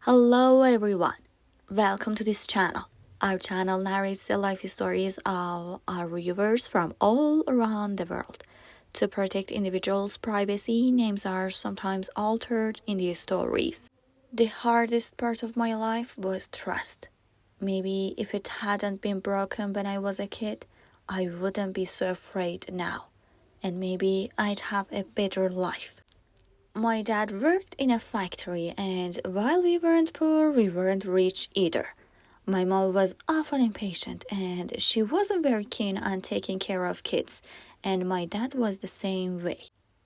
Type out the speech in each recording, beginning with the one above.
Hello everyone, welcome to this channel. Our channel narrates the life stories of our viewers from all around the world. To protect individuals' privacy, names are sometimes altered in these stories. The hardest part of my life was trust. Maybe if it hadn't been broken when I was a kid, I wouldn't be so afraid now. And maybe I'd have a better life. My dad worked in a factory, and while we weren't poor, we weren't rich either. My mom was often impatient, and she wasn't very keen on taking care of kids, and my dad was the same way.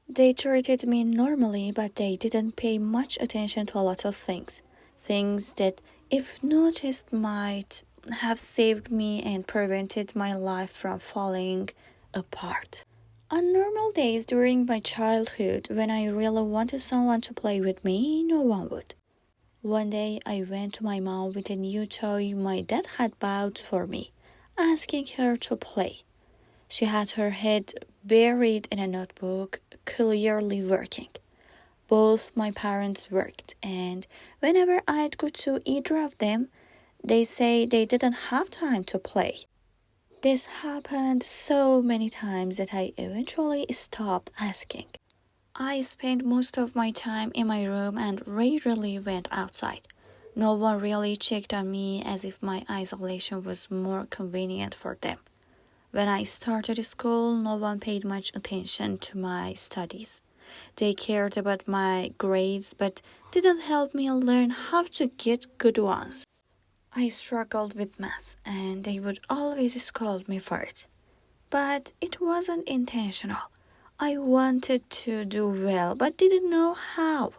They treated me normally, but they didn't pay much attention to a lot of things. Things that, if noticed, might have saved me and prevented my life from falling apart. On normal days during my childhood, when I really wanted someone to play with me, no one would. One day, I went to my mom with a new toy my dad had bought for me, asking her to play. She had her head buried in a notebook, clearly working. Both my parents worked, and whenever I'd go to either of them, they say they didn't have time to play. This happened so many times that I eventually stopped asking. I spent most of my time in my room and rarely went outside. No one really checked on me, as if my isolation was more convenient for them. When I started school, no one paid much attention to my studies. They cared about my grades but didn't help me learn how to get good ones. I struggled with math, and they would always scold me for it. But it wasn't intentional. I wanted to do well, but didn't know how.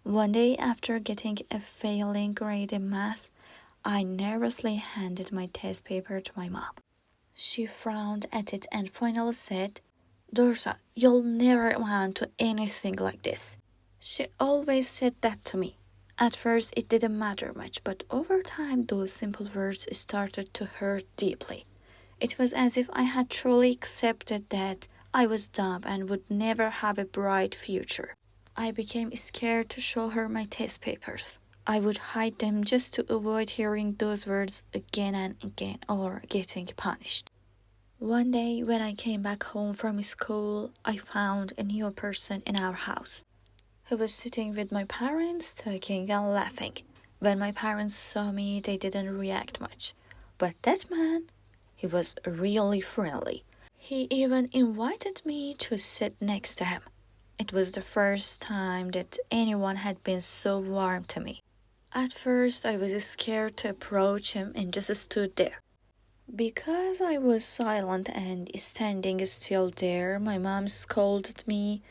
One day, after getting a failing grade in math, I nervously handed my test paper to my mom. She frowned at it and finally said, "Dorsa, you'll never amount to anything like this." She always said that to me. At first, it didn't matter much, but over time, those simple words started to hurt deeply. It was as if I had truly accepted that I was dumb and would never have a bright future. I became scared to show her my test papers. I would hide them just to avoid hearing those words again and again or getting punished. One day, when I came back home from school, I found a new person in our house. He was sitting with my parents, talking and laughing. When my parents saw me, they didn't react much. But that man, he was really friendly. He even invited me to sit next to him. It was the first time that anyone had been so warm to me. At first, I was scared to approach him and just stood there. Because I was silent and standing still there, my mom scolded me,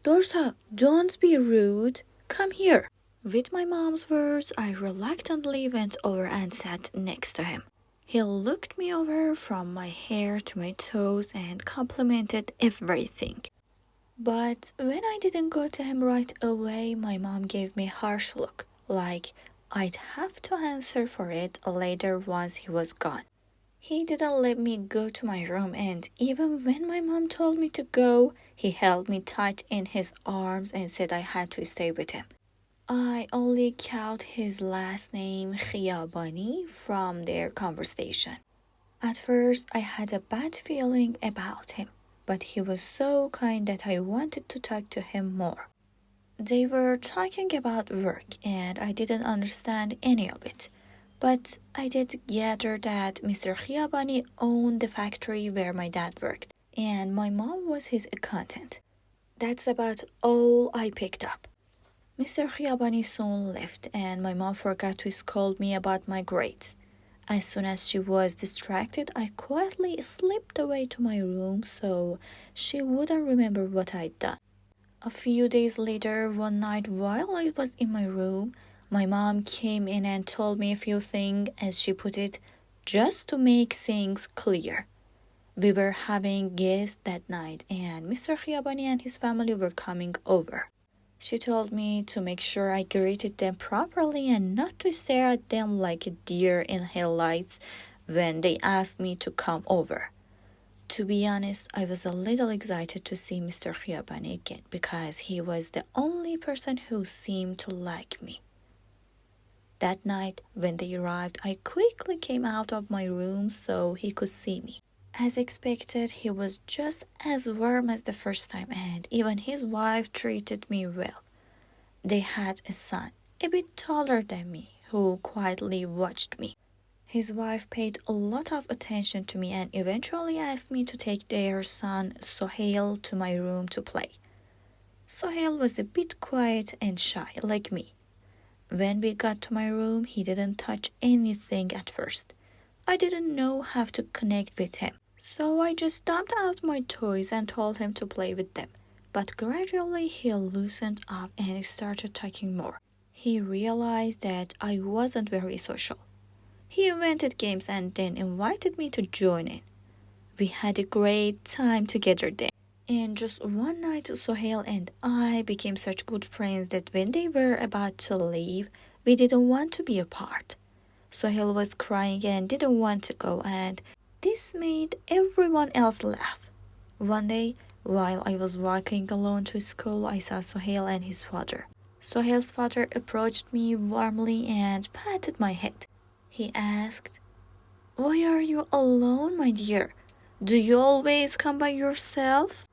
"Dorsa, don't be rude. Come here." With my mom's words, I reluctantly went over and sat next to him. He looked me over from my hair to my toes and complimented everything. But when I didn't go to him right away, my mom gave me a harsh look, like I'd have to answer for it later once he was gone. He didn't let me go to my room, and even when my mom told me to go, he held me tight in his arms and said I had to stay with him. I only caught his last name, Khiyabani, from their conversation. At first, I had a bad feeling about him, but he was so kind that I wanted to talk to him more. They were talking about work, and I didn't understand any of it. But I did gather that Mr. Khiyabani owned the factory where my dad worked, and my mom was his accountant. That's about all I picked up. Mr. Khiyabani soon left, and my mom forgot to scold me about my grades. As soon as she was distracted, I quietly slipped away to my room so she wouldn't remember what I'd done. A few days later, one night while I was in my room, my mom came in and told me a few things, as she put it, just to make things clear. We were having guests that night, and Mr. Khiyabani and his family were coming over. She told me to make sure I greeted them properly and not to stare at them like a deer in headlights when they asked me to come over. To be honest, I was a little excited to see Mr. Khiyabani again because he was the only person who seemed to like me. That night, when they arrived, I quickly came out of my room so he could see me. As expected, he was just as warm as the first time, and even his wife treated me well. They had a son, a bit taller than me, who quietly watched me. His wife paid a lot of attention to me and eventually asked me to take their son Sohail to my room to play. Sohail was a bit quiet and shy, like me. When we got to my room, he didn't touch anything at first. I didn't know how to connect with him, so I just dumped out my toys and told him to play with them. But gradually he loosened up and started talking more. He realized that I wasn't very social. He invented games and then invited me to join in. We had a great time together then. And just one night, Sohail and I became such good friends that when they were about to leave, we didn't want to be apart. Sohail was crying and didn't want to go, and this made everyone else laugh. One day, while I was walking alone to school, I saw Sohail and his father. Sohail's father approached me warmly and patted my head. He asked, "Why are you alone, my dear? Do you always come by yourself?"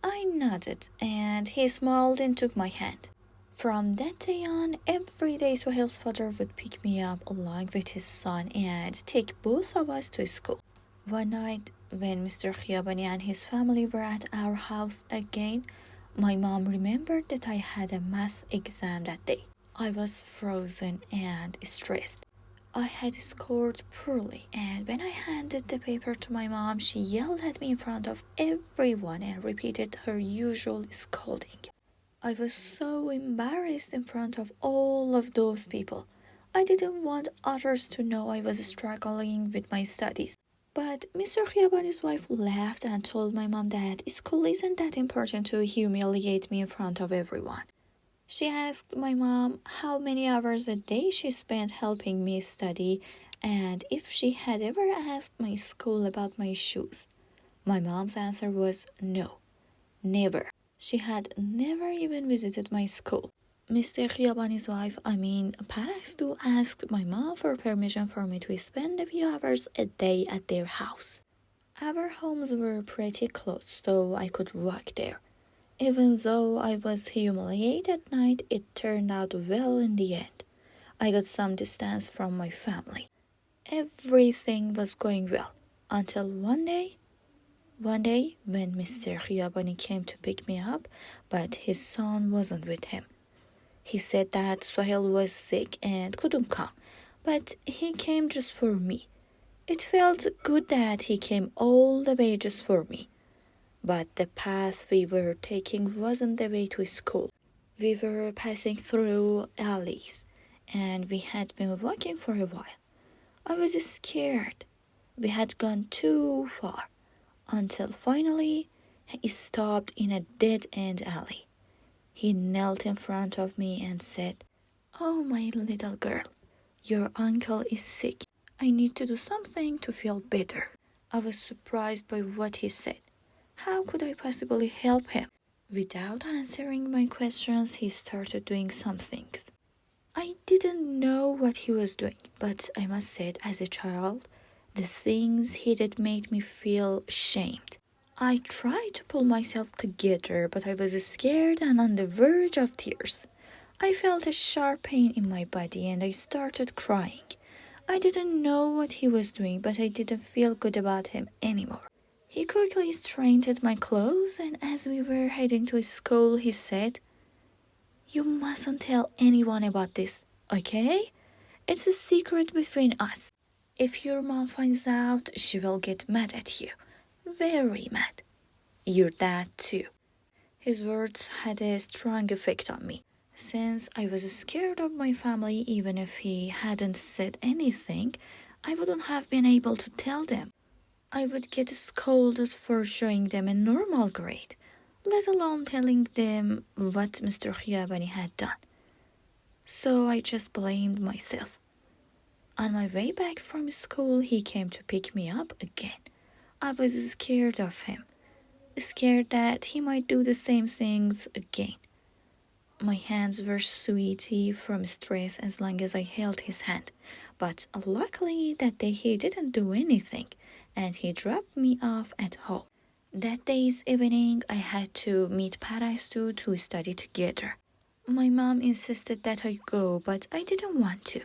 I nodded, and he smiled and took my hand. From that day on, every day Sohail's father would pick me up along with his son and take both of us to school. One night, when Mr. Khiabani and his family were at our house again, my mom remembered that I had a math exam that day. I was frozen and stressed. I had scored poorly, and when I handed the paper to my mom, she yelled at me in front of everyone and repeated her usual scolding. I was so embarrassed in front of all of those people. I didn't want others to know I was struggling with my studies. But Mr. Khiabani's wife laughed and told my mom that school isn't that important to humiliate me in front of everyone. She asked my mom how many hours a day she spent helping me study and if she had ever asked my school about my shoes. My mom's answer was no, never. She had never even visited my school. Mr. Khiabani's wife, Parastu, asked my mom for permission for me to spend a few hours a day at their house. Our homes were pretty close, so I could walk there. Even though I was humiliated at night, it turned out well in the end. I got some distance from my family. Everything was going well until one day when Mr. Khiabani came to pick me up, but his son wasn't with him. He said that Sohail was sick and couldn't come, but he came just for me. It felt good that he came all the way just for me. But the path we were taking wasn't the way to school. We were passing through alleys, and we had been walking for a while. I was scared. We had gone too far, until finally he stopped in a dead-end alley. He knelt in front of me and said, "Oh, my little girl, your uncle is sick. I need to do something to feel better." I was surprised by what he said. How could I possibly help him? Without answering my questions, he started doing some things. I didn't know what he was doing, but I must say, as a child, the things he did made me feel shamed. I tried to pull myself together, but I was scared and on the verge of tears. I felt a sharp pain in my body and I started crying. I didn't know what he was doing, but I didn't feel good about him anymore. He quickly straightened my clothes, and as we were heading to school, he said, "You mustn't tell anyone about this, okay? It's a secret between us. If your mom finds out, she will get mad at you. Very mad. Your dad too." His words had a strong effect on me. Since I was scared of my family, even if he hadn't said anything, I wouldn't have been able to tell them. I would get scolded for showing them a normal grade, let alone telling them what Mr. Khiabani had done. So I just blamed myself. On my way back from school, he came to pick me up again. I was scared of him, scared that he might do the same things again. My hands were sweaty from stress as long as I held his hand, but luckily that day he didn't do anything and he dropped me off at home. That day's evening, I had to meet Paraistu to study together. My mom insisted that I go, but I didn't want to.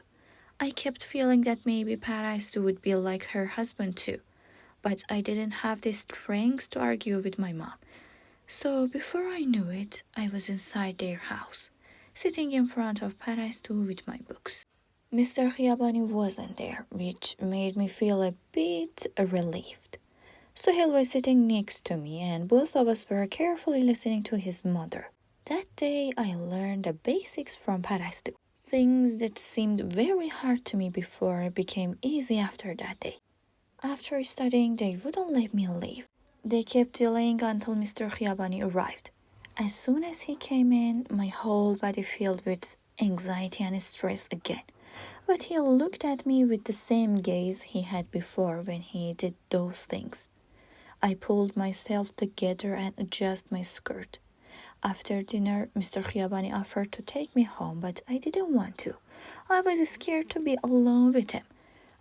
I kept feeling that maybe Paraistu would be like her husband too, but I didn't have the strength to argue with my mom. So before I knew it, I was inside their house, sitting in front of Paraistu with my books. Mr. Khiabani wasn't there, which made me feel a bit relieved. Suhail was sitting next to me and both of us were carefully listening to his mother. That day I learned the basics from Paraistu. Things that seemed very hard to me before became easy after that day. After studying, they wouldn't let me leave. They kept delaying until Mr. Khiabani arrived. As soon as he came in, my whole body filled with anxiety and stress again. But he looked at me with the same gaze he had before when he did those things. I pulled myself together and adjusted my skirt. After dinner, Mr. Khiabani offered to take me home, but I didn't want to. I was scared to be alone with him.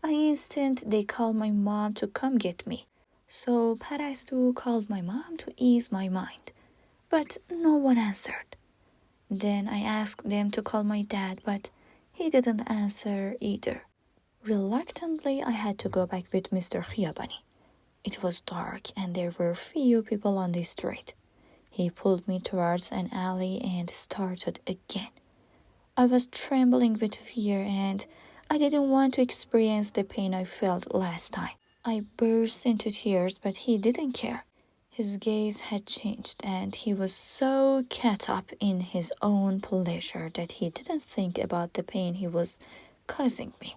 I insisted they call my mom to come get me. So Paraistu called my mom to ease my mind. But no one answered. Then I asked them to call my dad, but he didn't answer either. Reluctantly, I had to go back with Mr. Khiabani. It was dark and there were few people on the street. He pulled me towards an alley and started again. I was trembling with fear and I didn't want to experience the pain I felt last time. I burst into tears, but he didn't care. His gaze had changed and he was so caught up in his own pleasure that he didn't think about the pain he was causing me.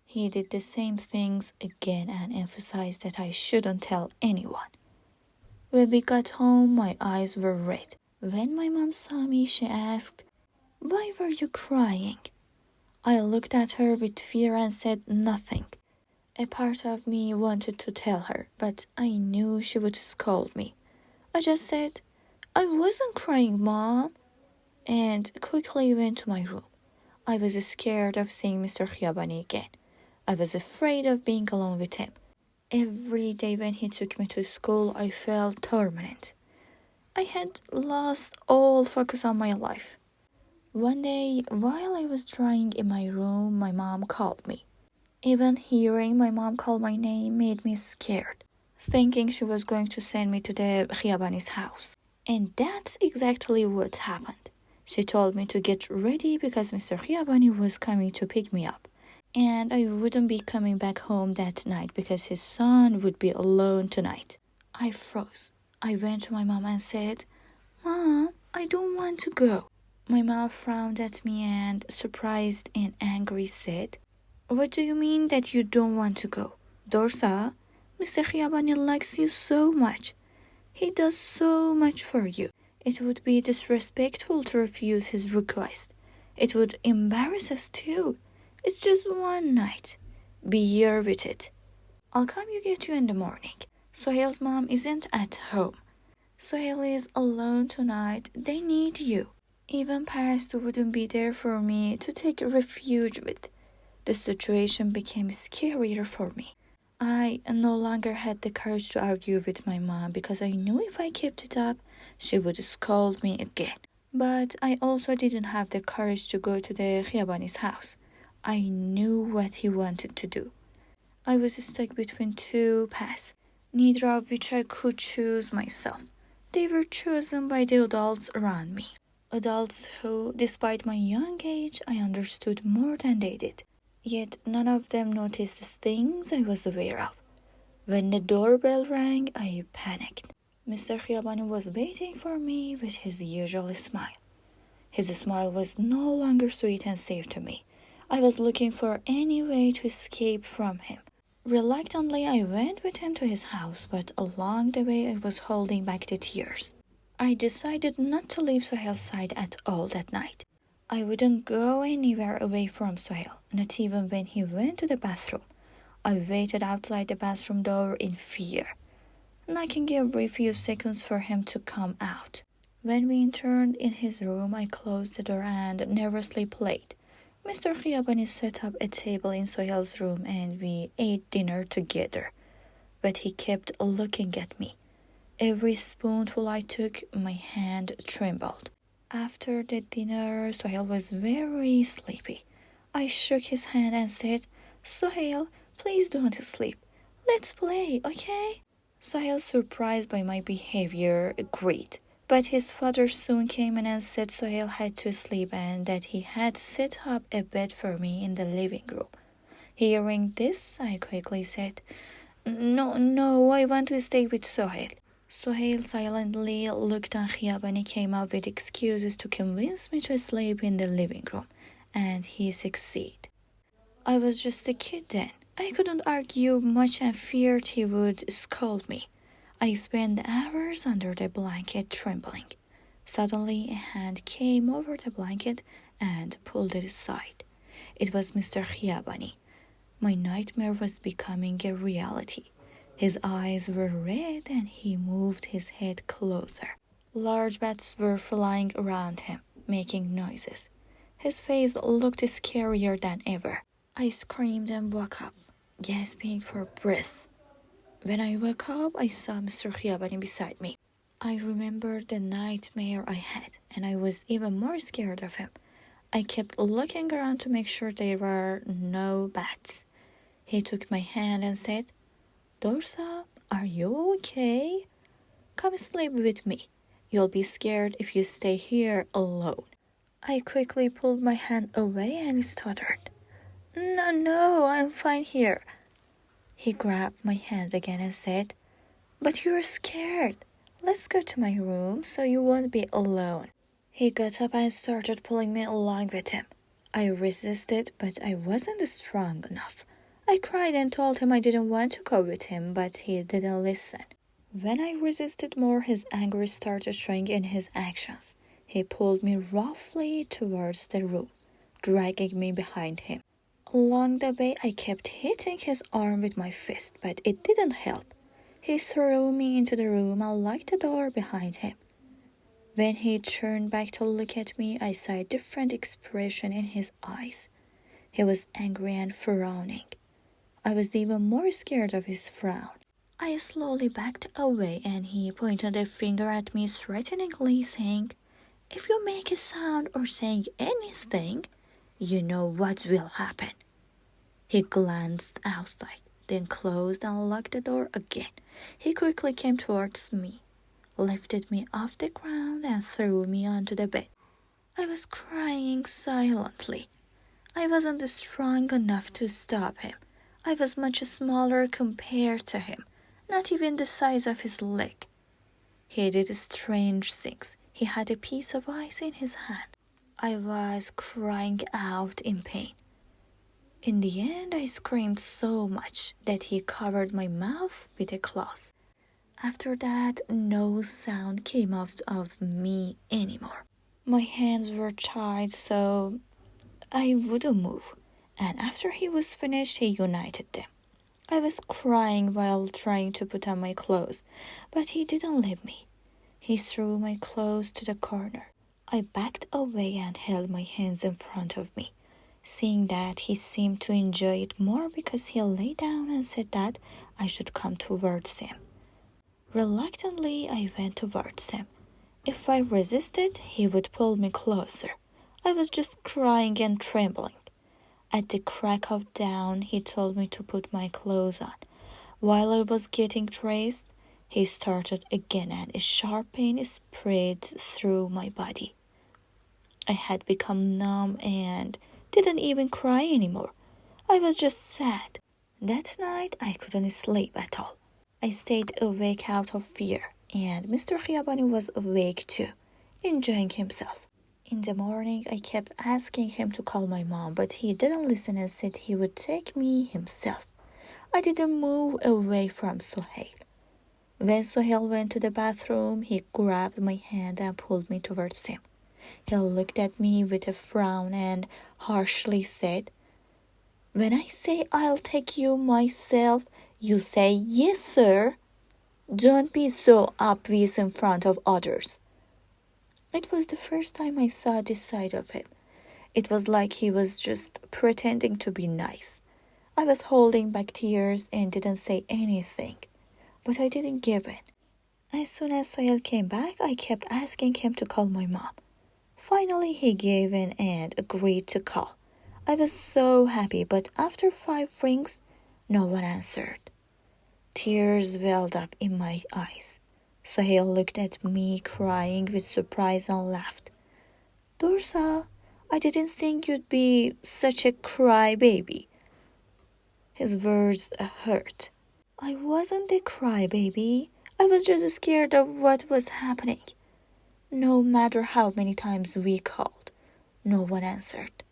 He did the same things again and emphasized that I shouldn't tell anyone. When we got home, my eyes were red. When my mom saw me, she asked, "Why were you crying?" I looked at her with fear and said nothing. A part of me wanted to tell her, but I knew she would scold me. I just said, "I wasn't crying, Mom," and quickly went to my room. I was scared of seeing Mr. Khiabani again. I was afraid of being alone with him. Every day when he took me to school, I felt tormented. I had lost all focus on my life. One day, while I was drying in my room, my mom called me. Even hearing my mom call my name made me scared, thinking she was going to send me to the Khiabani's house. And that's exactly what happened. She told me to get ready because Mr. Khiabani was coming to pick me up. And I wouldn't be coming back home that night because his son would be alone tonight. I froze. I went to my mom and said, "Mom, I don't want to go." My mom frowned at me and, surprised and angry, said, "What do you mean that you don't want to go? Dorsa, Mr. Khiabani likes you so much. He does so much for you. It would be disrespectful to refuse his request. It would embarrass us too. It's just one night. Be here with it. I'll come get you in the morning. Sohail's mom isn't at home. Sohail is alone tonight. They need you." Even Paraistu wouldn't be there for me to take refuge with. The situation became scarier for me. I no longer had the courage to argue with my mom because I knew if I kept it up, she would scold me again. But I also didn't have the courage to go to the Khiabani's house. I knew what he wanted to do. I was stuck between two paths, neither of which I could choose myself. They were chosen by the adults around me. Adults who, despite my young age, I understood more than they did. Yet none of them noticed the things I was aware of. When the doorbell rang, I panicked. Mr. Khiabani was waiting for me with his usual smile. His smile was no longer sweet and safe to me. I was looking for any way to escape from him. Reluctantly, I went with him to his house, but along the way I was holding back the tears. I decided not to leave Sohail's side at all that night. I wouldn't go anywhere away from Sohail, not even when he went to the bathroom. I waited outside the bathroom door in fear, knocking every few seconds for him to come out. When we entered in his room, I closed the door and nervously played. Mr. Khiabani set up a table in Sohail's room and we ate dinner together. But he kept looking at me. Every spoonful I took, my hand trembled. After the dinner, Sohail was very sleepy. I shook his hand and said, "Sohail, please don't sleep. Let's play, okay?" Sohail, surprised by my behavior, agreed. But his father soon came in and said Sohail had to sleep and that he had set up a bed for me in the living room. Hearing this, I quickly said, No, I want to stay with Sohail." Sohail silently looked and Khiabani came up with excuses to convince me to sleep in the living room, and he succeeded. I was just a kid then. I couldn't argue much and feared he would scold me. I spent hours under the blanket trembling. Suddenly a hand came over the blanket and pulled it aside. It was Mr. Khiabani. My nightmare was becoming a reality. His eyes were red and he moved his head closer. Large bats were flying around him, making noises. His face looked scarier than ever. I screamed and woke up, gasping for breath. When I woke up, I saw Mr. Khiabani beside me. I remembered the nightmare I had, and I was even more scared of him. I kept looking around to make sure there were no bats. He took my hand and said, "Dorsa, are you okay? Come sleep with me. You'll be scared if you stay here alone." I quickly pulled my hand away and stuttered. No, I'm fine here." He grabbed my hand again and said, "But you're scared. Let's go to my room so you won't be alone." He got up and started pulling me along with him. I resisted, but I wasn't strong enough. I cried and told him I didn't want to go with him, but he didn't listen. When I resisted more, his anger started showing in his actions. He pulled me roughly towards the room, dragging me behind him. Along the way, I kept hitting his arm with my fist, but it didn't help. He threw me into the room and locked the door behind him. When he turned back to look at me, I saw a different expression in his eyes. He was angry and frowning. I was even more scared of his frown. I slowly backed away and he pointed a finger at me threateningly, saying, "If you make a sound or say anything, you know what will happen." He glanced outside, then closed and locked the door again. He quickly came towards me, lifted me off the ground and threw me onto the bed. I was crying silently. I wasn't strong enough to stop him. I was much smaller compared to him, not even the size of his leg. He did strange things. He had a piece of ice in his hand. I was crying out in pain. In the end, I screamed so much that he covered my mouth with a cloth. After that, no sound came out of me anymore. My hands were tied so I wouldn't move, and after he was finished, he united them. I was crying while trying to put on my clothes, but he didn't let me. He threw my clothes to the corner. I backed away and held my hands in front of me. Seeing that, he seemed to enjoy it more because he lay down and said that I should come towards him. Reluctantly, I went towards him. If I resisted, he would pull me closer. I was just crying and trembling. At the crack of dawn, he told me to put my clothes on. While I was getting dressed, he started again and a sharp pain spread through my body. I had become numb and didn't even cry anymore. I was just sad. That night, I couldn't sleep at all. I stayed awake out of fear, and Mr. Khiabani was awake too, enjoying himself. In the morning, I kept asking him to call my mom, but he didn't listen and said he would take me himself. I didn't move away from Sohail. When Sohail went to the bathroom, he grabbed my hand and pulled me towards him. He looked at me with a frown and harshly said, "When I say I'll take you myself, you say yes, sir. Don't be so obvious in front of others." It was the first time I saw this side of him. It was like he was just pretending to be nice. I was holding back tears and didn't say anything, but I didn't give in. As soon as Sohail came back, I kept asking him to call my mom. Finally, he gave in and agreed to call. I was so happy, but after 5 rings, no one answered. Tears welled up in my eyes. Sohail looked at me, crying with surprise, and laughed. Dorsa, I didn't think you'd be such a crybaby. His words hurt. I wasn't a crybaby. I was just scared of what was happening. No matter how many times we called, no one answered.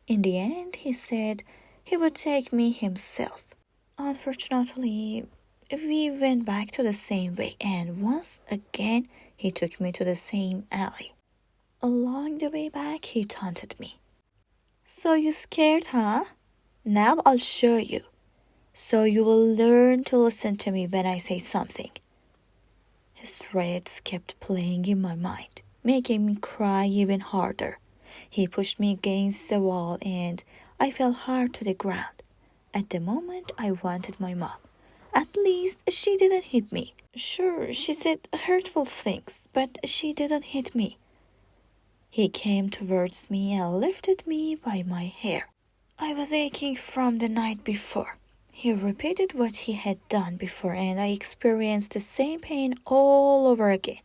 In the end, he said he would take me himself. Unfortunately, we went back to the same way, and once again, he took me to the same alley. Along the way back, he taunted me. So you scared, huh? Now I'll show you. So you will learn to listen to me when I say something. His threats kept playing in my mind, making me cry even harder. He pushed me against the wall and I fell hard to the ground. At the moment, I wanted my mom. At least she didn't hit me. Sure, she said hurtful things, but she didn't hit me. He came towards me and lifted me by my hair. I was aching from the night before. He repeated what he had done before and I experienced the same pain all over again.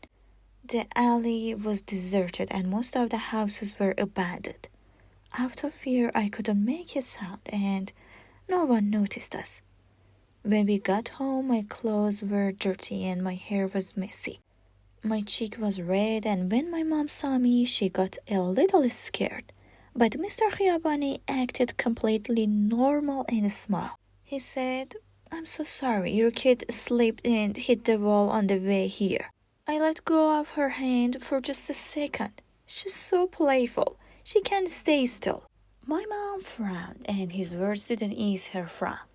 The alley was deserted and most of the houses were abandoned. Out of fear, I couldn't make a sound and no one noticed us. When we got home, my clothes were dirty and my hair was messy. My cheek was red, and when my mom saw me, she got a little scared. But Mr. Khiabani acted completely normal and smiled. He said, I'm so sorry, your kid slipped and hit the wall on the way here. I let go of her hand for just a second. She's so playful. She can't stay still. My mom frowned, and his words didn't ease her frown.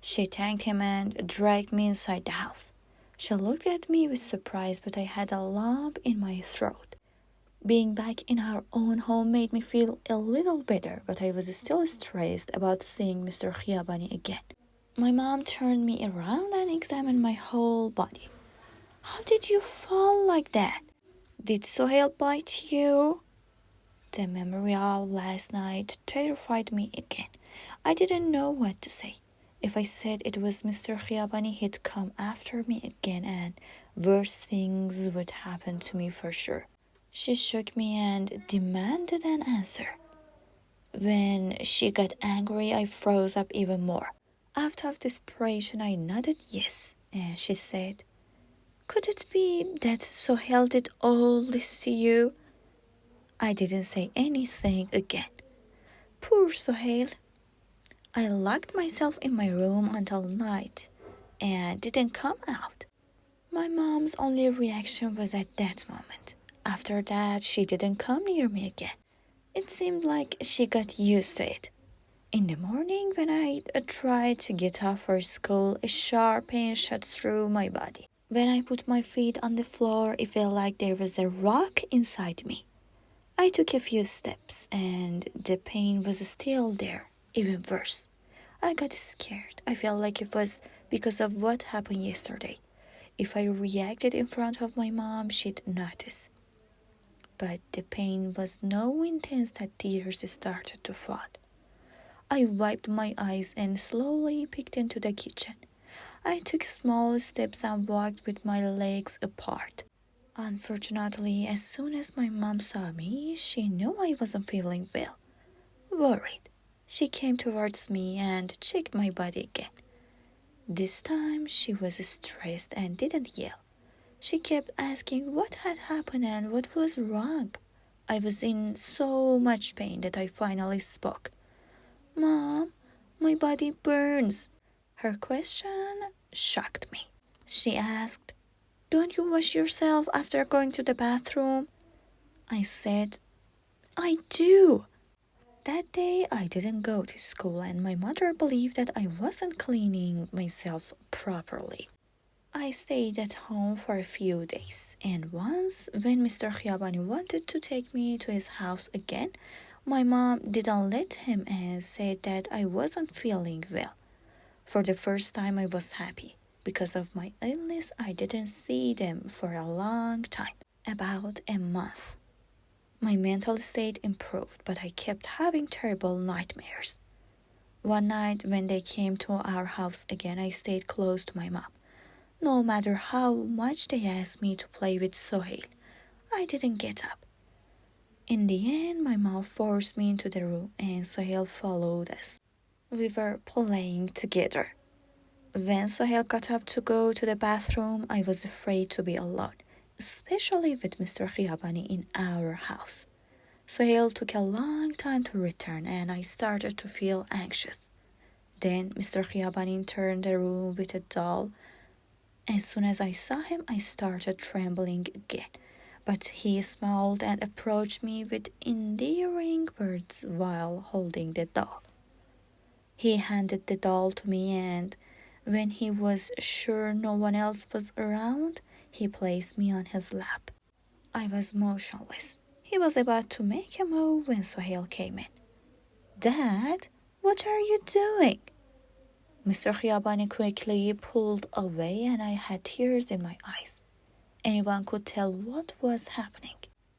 She thanked him and dragged me inside the house. She looked at me with surprise, but I had a lump in my throat. Being back in our own home made me feel a little better, but I was still stressed about seeing Mr. Khiabani again. My mom turned me around and examined my whole body. How did you fall like that? Did Sohail bite you? The memory of last night terrified me again. I didn't know what to say. If I said it was Mr. Khiabani, he'd come after me again and worse things would happen to me for sure. She shook me and demanded an answer. When she got angry, I froze up even more. Out of desperation, I nodded yes, and she said, Could it be that Sohail did all this to you? I didn't say anything again. Poor Sohail. I locked myself in my room until night and didn't come out. My mom's only reaction was at that moment. After that, she didn't come near me again. It seemed like she got used to it. In the morning, when I tried to get up for school, a sharp pain shot through my body. When I put my feet on the floor, it felt like there was a rock inside me. I took a few steps and the pain was still there, even worse. I got scared. I felt like it was because of what happened yesterday. If I reacted in front of my mom, she'd notice. But the pain was so intense that tears started to fall. I wiped my eyes and slowly peeked into the kitchen. I took small steps and walked with my legs apart. Unfortunately, as soon as my mom saw me, she knew I wasn't feeling well. Worried, she came towards me and checked my body again. This time, she was stressed and didn't yell. She kept asking what had happened and what was wrong. I was in so much pain that I finally spoke. Mom, my body burns. Her question shocked me. She asked, Don't you wash yourself after going to the bathroom? I said, I do. That day I didn't go to school and my mother believed that I wasn't cleaning myself properly. I stayed at home for a few days, and once, when Mr. Khiabani wanted to take me to his house again, my mom didn't let him and said that I wasn't feeling well. For the first time, I was happy. Because of my illness, I didn't see them for a long time, about a month. My mental state improved, but I kept having terrible nightmares. One night, when they came to our house again, I stayed close to my mom. No matter how much they asked me to play with Sohail, I didn't get up. In the end, my mom forced me into the room and Sohail followed us. We were playing together. When Sohail got up to go to the bathroom, I was afraid to be alone, especially with Mr. Khiabani in our house. Sohail took a long time to return and I started to feel anxious. Then Mr. Khiabani entered the room with a doll. As soon as I saw him, I started trembling again, but he smiled and approached me with endearing words while holding the doll. He handed the doll to me and when he was sure no one else was around, he placed me on his lap. I was motionless. He was about to make a move when Sohail came in. "Dad, what are you doing?" Mr. Khiabani quickly pulled away and I had tears in my eyes. Anyone could tell what was happening.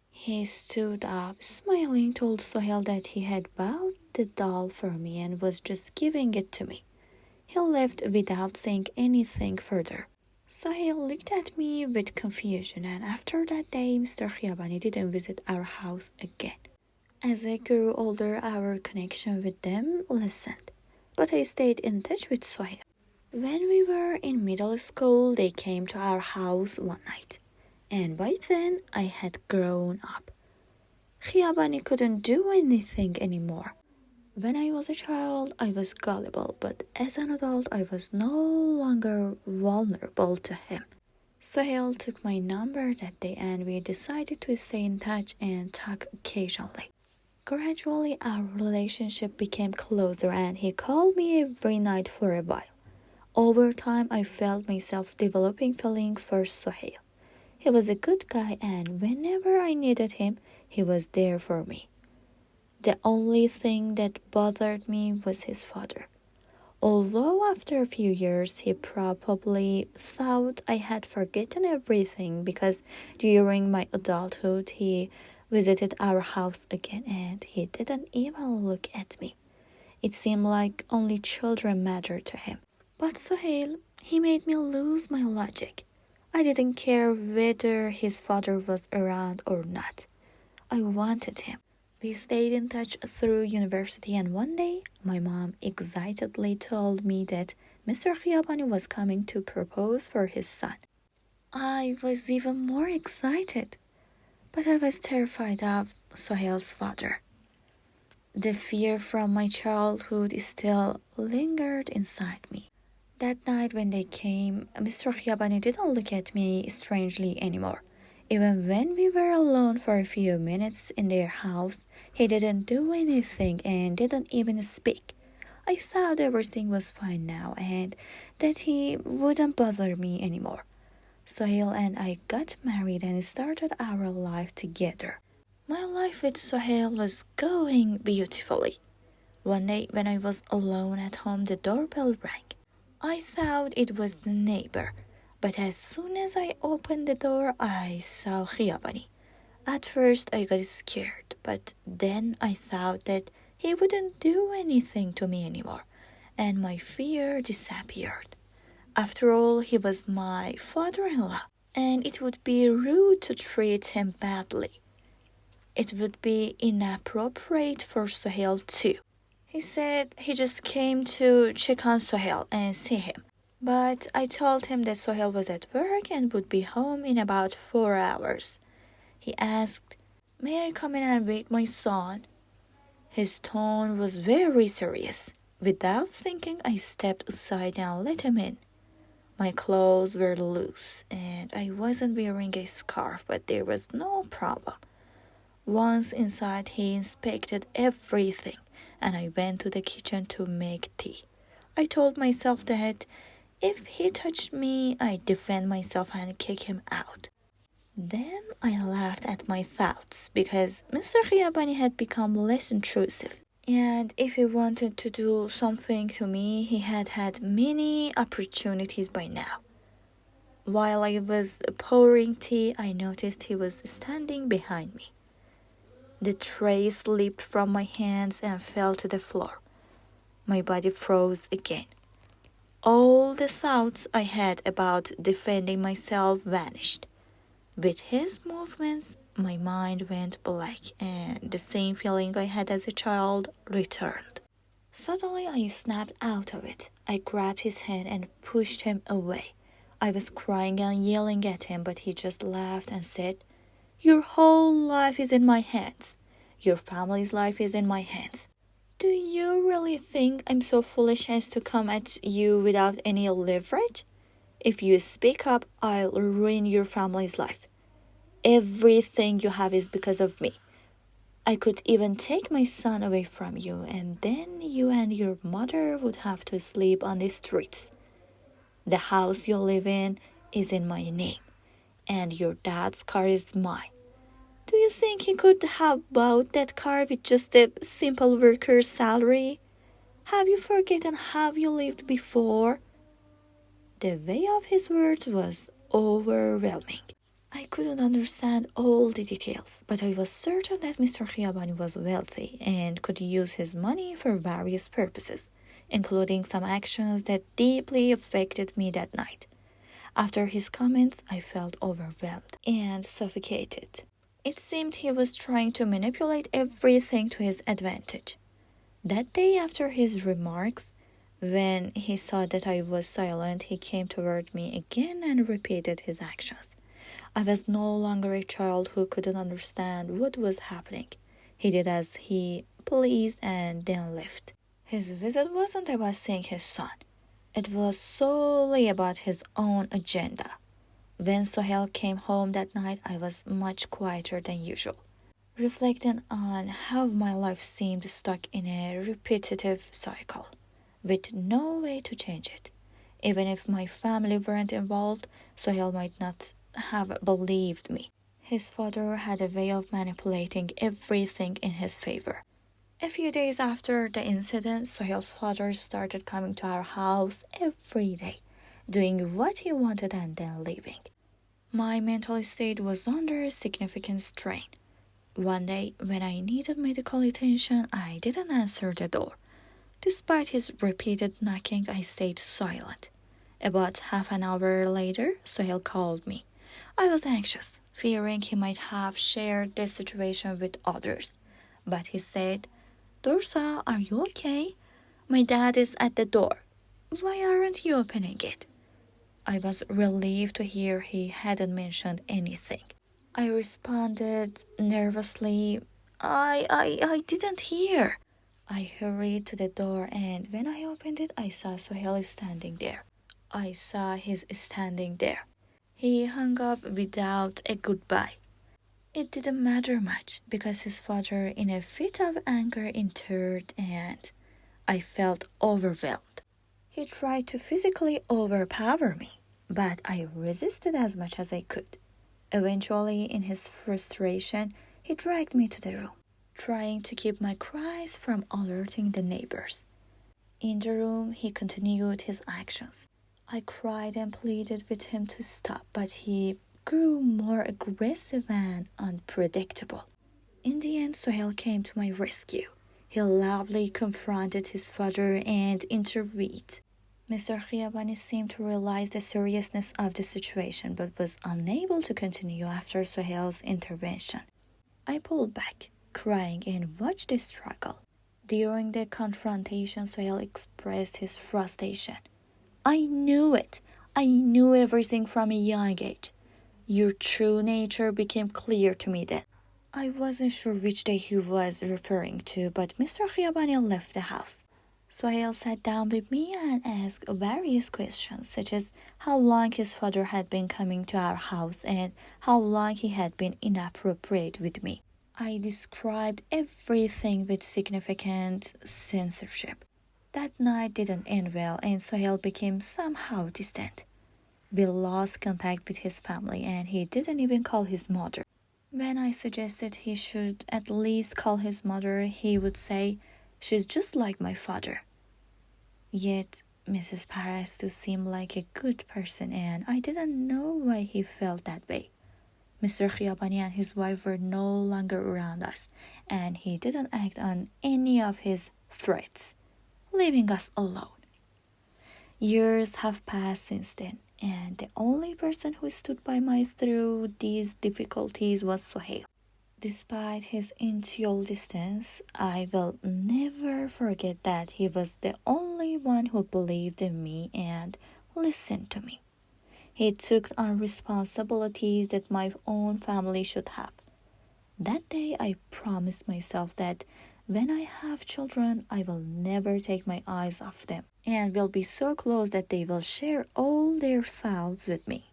He stood up, smiling, told Sohail that he had bought the doll for me and was just giving it to me. He left without saying anything further. Sohail looked at me with confusion and after that day, Mr. Khiabani didn't visit our house again. As I grew older, our connection with them lessened. But I stayed in touch with Sohail. When we were in middle school, they came to our house one night, and by then I had grown up. Khiabani couldn't do anything anymore. When I was a child, I was gullible, but as an adult, I was no longer vulnerable to him. Sohail took my number that day and we decided to stay in touch and talk occasionally. Gradually, our relationship became closer and he called me every night for a while. Over time, I felt myself developing feelings for Sohail. He was a good guy and whenever I needed him, he was there for me. The only thing that bothered me was his father. Although after a few years, he probably thought I had forgotten everything because during my adulthood, he visited our house again and he didn't even look at me. It seemed like only children mattered to him. But Sohail, he made me lose my logic. I didn't care whether his father was around or not. I wanted him. We stayed in touch through university and one day, my mom excitedly told me that Mr. Khiabani was coming to propose for his son. I was even more excited. But I was terrified of Sohail's father. The fear from my childhood still lingered inside me. That night when they came, Mr. Khiabani didn't look at me strangely anymore. Even when we were alone for a few minutes in their house, he didn't do anything and didn't even speak. I thought everything was fine now and that he wouldn't bother me anymore. Sohail and I got married and started our life together. My life with Sohail was going beautifully. One day when I was alone at home, the doorbell rang. I thought it was the neighbor, but as soon as I opened the door, I saw Khiabani. At first I got scared, but then I thought that he wouldn't do anything to me anymore, and my fear disappeared. After all, he was my father-in-law, and it would be rude to treat him badly. It would be inappropriate for Sohail too. He said he just came to check on Sohail and see him. But I told him that Sohail was at work and would be home in about 4 hours. He asked, "May I come in and wake my son?" His tone was very serious. Without thinking, I stepped aside and let him in. My clothes were loose and I wasn't wearing a scarf, but there was no problem. Once inside, he inspected everything and I went to the kitchen to make tea. I told myself that If he touched me, I'd defend myself and kick him out. Then I laughed at my thoughts because Mr. Khiyabani had become less intrusive. And if he wanted to do something to me, he had had many opportunities by now. While I was pouring tea, I noticed he was standing behind me. The tray slipped from my hands and fell to the floor. My body froze again. All the thoughts I had about defending myself vanished. With his movements, my mind went blank, and the same feeling I had as a child returned. Suddenly, I snapped out of it. I grabbed his hand and pushed him away. I was crying and yelling at him, but he just laughed and said, "Your whole life is in my hands. Your family's life is in my hands. Do you really think I'm so foolish as to come at you without any leverage? If you speak up, I'll ruin your family's life. Everything you have is because of me. I could even take my son away from you, and then you and your mother would have to sleep on the streets. The house you live in is in my name, and your dad's car is mine. Do you think he could have bought that car with just a simple worker's salary? Have you forgotten how you lived before?" The way of his words was overwhelming. I couldn't understand all the details, but I was certain that Mr. Khiyabani was wealthy and could use his money for various purposes, including some actions that deeply affected me that night. After his comments, I felt overwhelmed and suffocated. It seemed he was trying to manipulate everything to his advantage. That day after his remarks, when he saw that I was silent, he came toward me again and repeated his actions. I was no longer a child who couldn't understand what was happening. He did as he pleased and then left. His visit wasn't about seeing his son. It was solely about his own agenda. When Sohail came home that night, I was much quieter than usual, reflecting on how my life seemed stuck in a repetitive cycle, with no way to change it. Even if my family weren't involved, Sohail might not have believed me. His father had a way of manipulating everything in his favor. A few days after the incident, Sohail's father started coming to our house every day, doing what he wanted and then leaving. My mental state was under significant strain. One day, when I needed medical attention, I didn't answer the door. Despite his repeated knocking, I stayed silent. About half an hour later, Sohail called me. I was anxious, fearing he might have shared the situation with others. But he said, "Dorsa, are you okay? My dad is at the door. Why aren't you opening it?" I was relieved to hear he hadn't mentioned anything. I responded nervously, I didn't hear." I hurried to the door, and when I opened it, I saw Sohail standing there. He hung up without a goodbye. It didn't matter much because his father, in a fit of anger, entered, and I felt overwhelmed. He tried to physically overpower me, but I resisted as much as I could. Eventually, in his frustration, he dragged me to the room, trying to keep my cries from alerting the neighbors. In the room, he continued his actions. I cried and pleaded with him to stop, but he grew more aggressive and unpredictable. In the end, Sohail came to my rescue. He loudly confronted his father and intervened. Mr. Khiyabani seemed to realize the seriousness of the situation, but was unable to continue after Sohail's intervention. I pulled back, crying, and watched the struggle. During the confrontation, Sohail expressed his frustration. "I knew it. I knew everything from a young age. Your true nature became clear to me then." I wasn't sure which day he was referring to, but Mr. Khiyabani left the house. Sohail sat down with me and asked various questions, such as how long his father had been coming to our house and how long he had been inappropriate with me. I described everything with significant censorship. That night didn't end well, and Sohail became somehow distant. Bill lost contact with his family, and he didn't even call his mother. When I suggested he should at least call his mother, he would say, "She's just like my father." Yet, Mrs. Parastu seemed like a good person, and I didn't know why he felt that way. Mr. Khiabani and his wife were no longer around us, and he didn't act on any of his threats, leaving us alone. Years have passed since then, and the only person who stood by me through these difficulties was Sohail. Despite his initial distance, I will never forget that he was the only one who believed in me and listened to me. He took on responsibilities that my own family should have. That day, I promised myself that when I have children, I will never take my eyes off them and will be so close that they will share all their thoughts with me.